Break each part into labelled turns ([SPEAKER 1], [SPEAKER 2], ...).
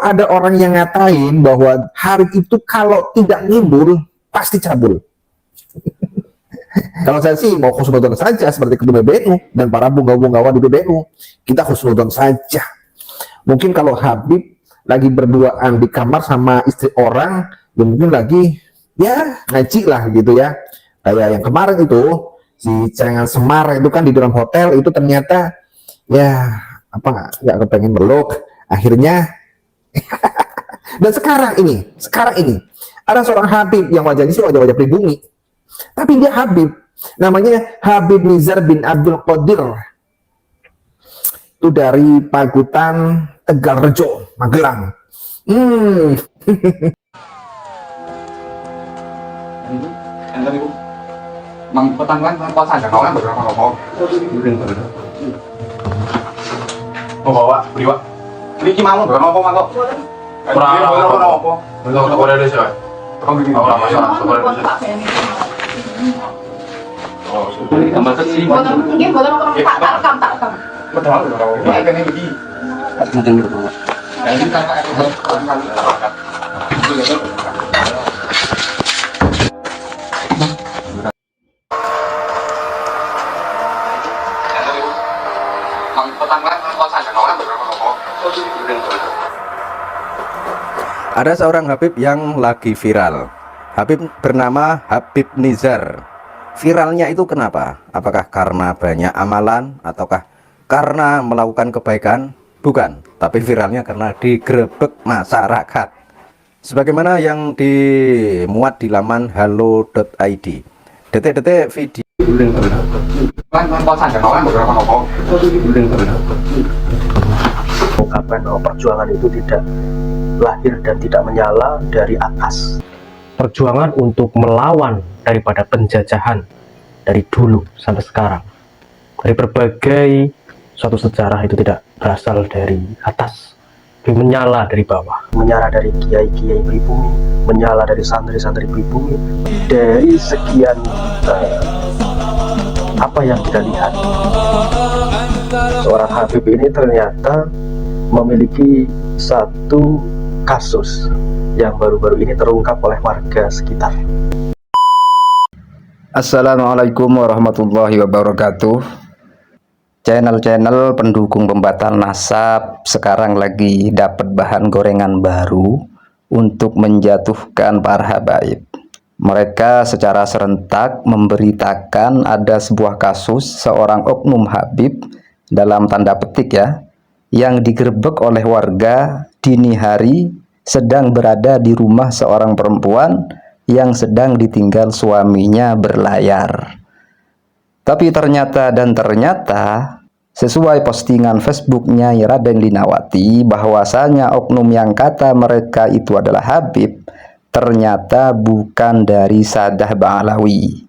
[SPEAKER 1] ada orang yang ngatain bahwa Habib itu kalau tidak ngibul pasti cabul. Kalau saya sih mau khusnudon saja seperti ketua PBNU dan para bunga-bungawan di PBNU, kita khusnudon saja. Mungkin kalau Habib lagi berduaan di kamar sama istri orang, ya mungkin lagi ya ngaji lah gitu ya. Kayak yang kemarin itu si Cengan Semar itu kan di dalam hotel itu ternyata ya apa nggak kepengen meluk, akhirnya. Dan sekarang ini ada seorang Habib yang wajahnya sih wajah-wajah pribumi, tapi dia Habib, namanya Habib Nizar bin Abdul Qadir, itu dari Pagutan Tegalrejo, Magelang.
[SPEAKER 2] Mang petang kan puasa nggak kawan berapa ngomong? Mau bawa beli pak? Beli gimana? Berapa ngomong mangkok? Berapa? Untuk kepada desa. Kamu bikin apa masalah? Kepada desa. Oh, sudah. Tambah sesi.
[SPEAKER 3] Mungkin boleh tak rekam.
[SPEAKER 2] Betul. Ini kan ini. Nanti berapa? Ini kan
[SPEAKER 4] Ada seorang Habib yang lagi viral. Habib bernama Habib Nizar. Viralnya itu kenapa? Apakah karena banyak amalan ataukah karena melakukan kebaikan? Bukan, tapi viralnya karena digerebek masyarakat. Sebagaimana yang dimuat di laman halo.id. Detik-detik video
[SPEAKER 5] mengungkapkan bahwa perjuangan itu tidak lahir dan tidak menyala dari atas. Perjuangan untuk melawan daripada penjajahan dari dulu sampai sekarang, dari berbagai suatu sejarah itu tidak berasal dari atas, tapi menyala dari bawah, menyala dari kiai-kiai pribumi, menyala dari santri-santri pribumi. Dari sekian apa yang kita lihat, seorang Habib ini ternyata memiliki satu kasus yang baru-baru ini terungkap oleh warga sekitar.
[SPEAKER 4] Assalamualaikum warahmatullahi wabarakatuh. Channel-channel pendukung pembatal nasab sekarang lagi dapat bahan gorengan baru untuk menjatuhkan para habaib. Mereka secara serentak memberitakan ada sebuah kasus seorang oknum Habib, dalam tanda petik ya, yang digerebek oleh warga dini hari sedang berada di rumah seorang perempuan yang sedang ditinggal suaminya berlayar. Tapi ternyata sesuai postingan Facebooknya Raden Linawati, bahwasanya oknum yang kata mereka itu adalah Habib ternyata bukan dari Sadah Ba'alawi.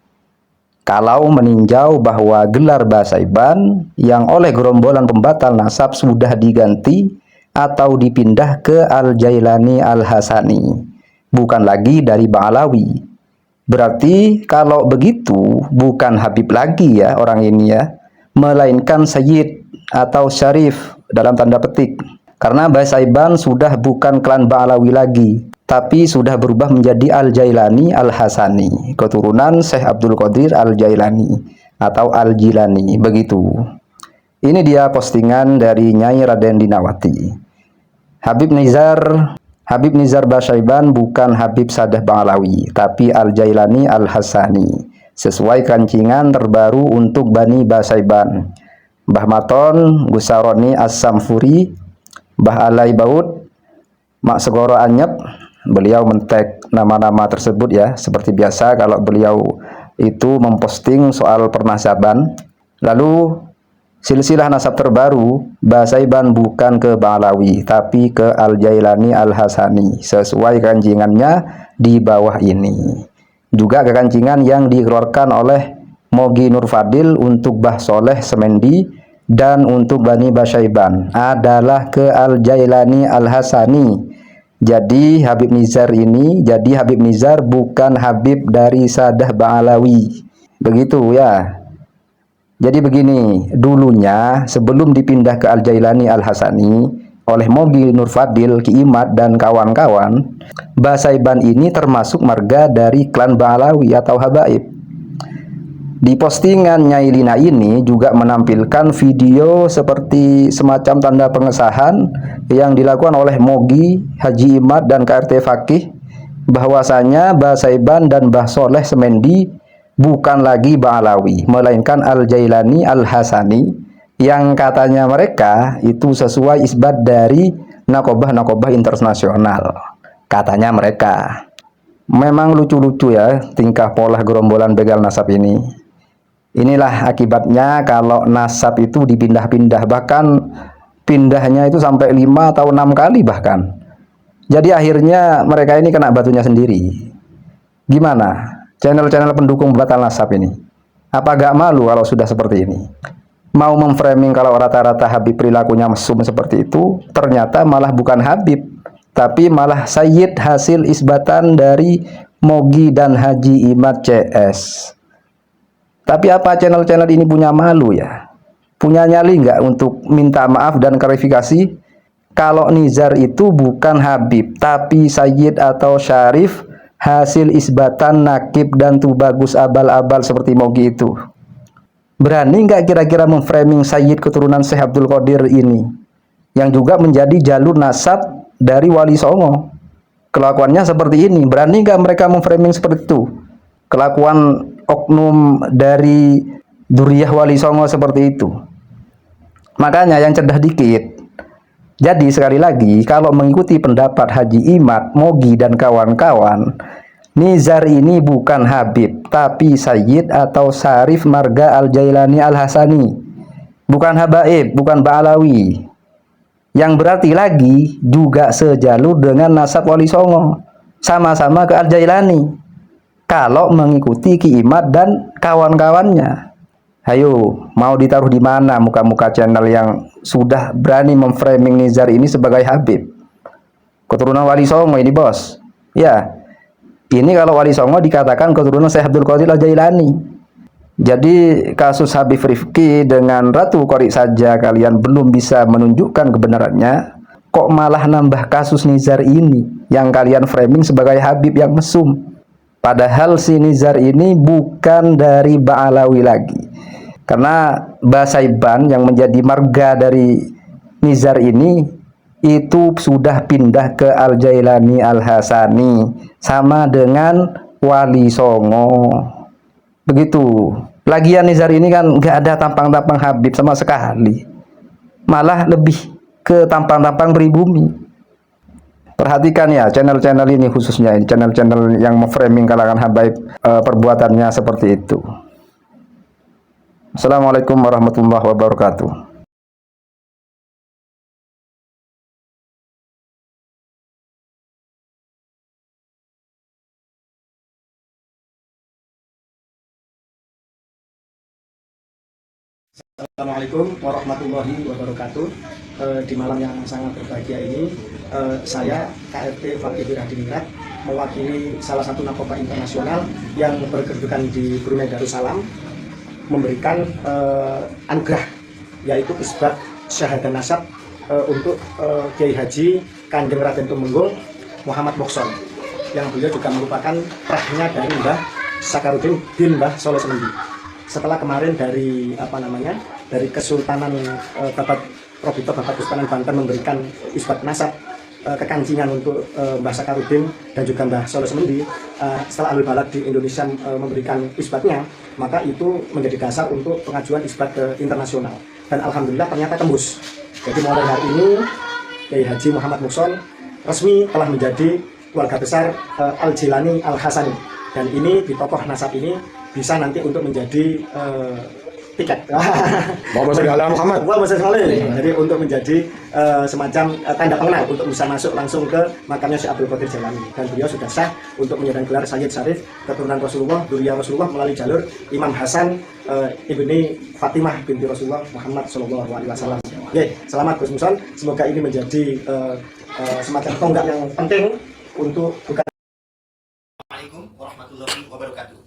[SPEAKER 4] Kalau meninjau bahwa gelar Basaiban yang oleh gerombolan pembatal nasab sudah diganti atau dipindah ke Al-Jailani Al-Hasani, bukan lagi dari Ba'alawi. Berarti kalau begitu bukan Habib lagi ya orang ini ya, melainkan Sayyid atau Syarif dalam tanda petik. Karena Basaiban sudah bukan klan Ba'alawi lagi, tapi sudah berubah menjadi Al-Jailani Al-Hasani, keturunan Syekh Abdul Qadir Al-Jailani atau Al-Jilani, begitu. Ini dia postingan dari Nyai Raden Dinawati. Habib Nizar Basaiban bukan Habib Sadah Ba'alawi, tapi Al-Jailani Al-Hasani, sesuai kancingan terbaru untuk Bani Basaiban. Mbah Maton, Gusaroni As-Samfuri, Mbah Alai Baud, Mak Segoro Anyep, beliau men-tag nama-nama tersebut ya, seperti biasa kalau beliau itu memposting soal pernasaban. Lalu silsilah nasab terbaru, Basaiban bukan ke Ba'alawi tapi ke Al-Jailani Al-Hasani, sesuai kancingannya di bawah ini. Juga kekancingan yang dikeluarkan oleh Mogi Nur Fadil untuk Bah Soleh Semendi dan untuk Bani Basaiban adalah ke Al-Jailani Al-Hasani. Jadi Habib Nizar bukan Habib dari Sadah Ba'alawi, begitu ya. Jadi begini, dulunya sebelum dipindah ke Al-Jailani Al-Hasani, oleh Mogi Nur Fadil, Ki Imad, dan kawan-kawan, Mbah Saiban ini termasuk marga dari klan Ba'alawi atau Habaib. Di postingan Nyai Lina ini juga menampilkan video seperti semacam tanda pengesahan yang dilakukan oleh Mogi, Haji Imad, dan KRT Fakih bahwasanya Mbah Saiban dan Mbah Soleh Semendi bukan lagi Ba'alawi, melainkan Al-Jailani Al-Hasani, yang katanya mereka itu sesuai isbat dari nakobah-nakobah internasional. Katanya mereka. Memang lucu-lucu ya tingkah pola gerombolan begal nasab ini. Inilah akibatnya kalau nasab itu dipindah-pindah, bahkan pindahnya itu sampai 5 atau 6 kali bahkan. Jadi akhirnya mereka ini kena batunya sendiri. Gimana channel-channel pendukung batal nasab ini? Apa gak malu kalau sudah seperti ini? Mau memframing kalau rata-rata Habib perilakunya mesum seperti itu, ternyata malah bukan Habib, tapi malah Sayyid hasil isbatan dari Mogi dan Haji Imad CS. Tapi apa channel-channel ini punya malu ya? Punya nyali nggak untuk minta maaf dan klarifikasi kalau Nizar itu bukan Habib, tapi Sayyid atau Syarif hasil isbatan Nakib dan Tubagus abal-abal seperti Mogi itu? Berani nggak kira-kira memframing Sayyid keturunan Syekh Abdul Qadir ini, yang juga menjadi jalur nasab dari Wali Songo? Kelakuannya seperti ini. Berani nggak mereka memframing seperti itu? Kelakuan oknum dari Duriyah Wali Songo seperti itu. Makanya yang cerdas dikit. Jadi sekali lagi, kalau mengikuti pendapat Haji Imad, Mogi, dan kawan-kawan, Nizar ini bukan Habib, tapi Sayyid atau Syarif marga Al-Jailani Al-Hasani. Bukan Habaib, bukan Ba'alawi. Yang berarti lagi juga sejalur dengan nasab Wali Songo. Sama-sama ke Al-Jailani. Kalau mengikuti Ki Imad dan kawan-kawannya. Ayo, mau ditaruh di mana muka-muka channel yang sudah berani memframing Nizar ini sebagai Habib? Keturunan Wali Songo ini, bos. Ya. Ini kalau Wali Songo dikatakan keturunan Syekh Abdul Qadir Al-Jailani. Jadi kasus Habib Rifki dengan Ratu Qorik saja kalian belum bisa menunjukkan kebenarannya, kok malah nambah kasus Nizar ini yang kalian framing sebagai Habib yang mesum. Padahal si Nizar ini bukan dari Ba'alawi lagi. Karena Mbah Saiban yang menjadi marga dari Nizar ini itu sudah pindah ke Al-Jailani Al-Hasani, sama dengan Wali Songo. Begitu. Lagian Nizar ini kan nggak ada tampang-tampang Habib sama sekali, malah lebih ke tampang-tampang pribumi. Perhatikan ya channel-channel ini, khususnya channel-channel yang memframing kalangan Habaib perbuatannya seperti itu. Assalamualaikum warahmatullahi wabarakatuh.
[SPEAKER 6] Assalamualaikum warahmatullahi wabarakatuh. Di malam yang sangat berbahagia ini, saya KRT Fakih Wiradiningrat mewakili salah satu nakobah internasional yang berkedudukan di Brunei Darussalam memberikan anugerah, yaitu isbat syahadah nasab untuk Kiai Haji Kanjeng Raden Tumenggung Muhammad Mokson, yang beliau juga merupakan prahnya dari Mbah Sakarudin bin Mbah Soleh Semendi. Setelah kemarin dari dari Kesultanan Babat Robito Babat Kesultanan Banten memberikan isbat nasab kekancingan untuk Mbah Sakarudin dan juga Mbah Soleh Semendi, setelah Ahlul Balad di Indonesia memberikan isbatnya, maka itu menjadi dasar untuk pengajuan isbat ke internasional, dan alhamdulillah ternyata tembus. Jadi mulai hari ini Kiai Haji Muhammad Mokson resmi telah menjadi keluarga besar Al-Jailani Al-Hasani, dan ini di tokoh nasab ini bisa nanti untuk menjadi tiket.
[SPEAKER 5] Muhammad.
[SPEAKER 6] Jadi untuk menjadi semacam tanda pengenal untuk bisa masuk langsung ke makamnya Syekh Abdul Qadir Jailani, dan beliau sudah sah untuk menyandang gelar Sayyid Syarif keturunan Rasulullah, Duriyah Rasulullah melalui jalur Imam Hasan ibni Fatimah binti Rasulullah Muhammad Shallallahu Alaihi Wasallam. Oke, selamat Gus Muson. Semoga ini menjadi semacam tonggak yang penting untuk bukan.
[SPEAKER 7] Assalamualaikum warahmatullahi wabarakatuh.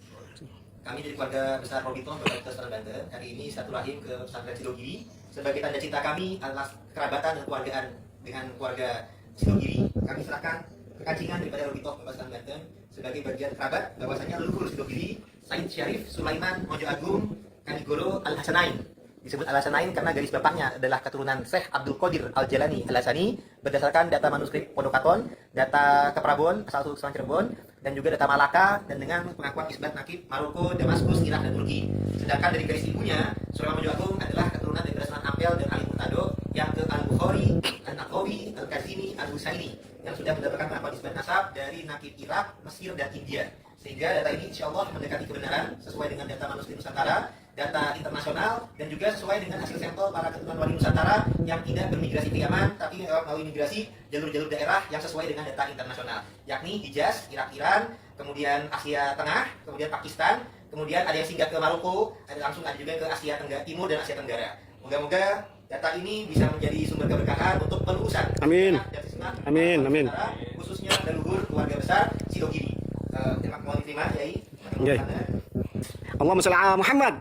[SPEAKER 7] Kami dari keluarga besar Robito Babat Kesultanan Banten hari ini silaturahim ke pesantren Cilogiri sebagai tanda cinta kami atas kerabatan dan keluargaan dengan keluarga Sidogiri. Kami serahkan kekancingan daripada Robitoh Bapak Selan Banten sebagai bagian kerabat bahwasanya leluhur Sidogiri Said Syarif Sulaiman Mojo Agung Kanigoro Al-Hasanain. Disebut Al-Hasanain karena garis bapaknya adalah keturunan Syekh Abdul Qadir Al-Jalani Al-Hasani berdasarkan data manuskrip Pondokaton, data Keprabon, asal usul Cirebon, dan juga data Malaka, dan dengan pengakuan Isbat Nakib Maroko, Damaskus, Irak, dan Turki. Sedangkan dari garis ibunya, Sulaiman Mojo Agung adalah keturunan dari Sunan Ampel dan Ali Murtado yang ke Al-Bukhari, Al-Naqawi, Al-Kazini, Al-Husaini yang sudah mendapatkan pengakuan Isbat Nasab dari Nakib Irak, Mesir, dan India. Sehingga data ini insya Allah mendekati kebenaran sesuai dengan data manuskrip Nusantara, data internasional, dan juga sesuai dengan hasil sampel para keturunan wali Nusantara yang tidak bermigrasi ke Yaman, tapi melalui migrasi jalur-jalur daerah yang sesuai dengan data internasional, yakni Hijaz, Irak, Iran, kemudian Asia Tengah, kemudian Pakistan, kemudian ada yang singgah ke Maroko, ada juga ke Asia Tenggara Timur dan Asia Tenggara. Moga-moga data ini bisa menjadi sumber keberkahan untuk pelurusan.
[SPEAKER 8] Amin. Amin. Amin.
[SPEAKER 7] Khususnya leluhur keluarga besar Sidogiri. Terima kasih, Yai.
[SPEAKER 8] Allahumma shalli ala Muhammad.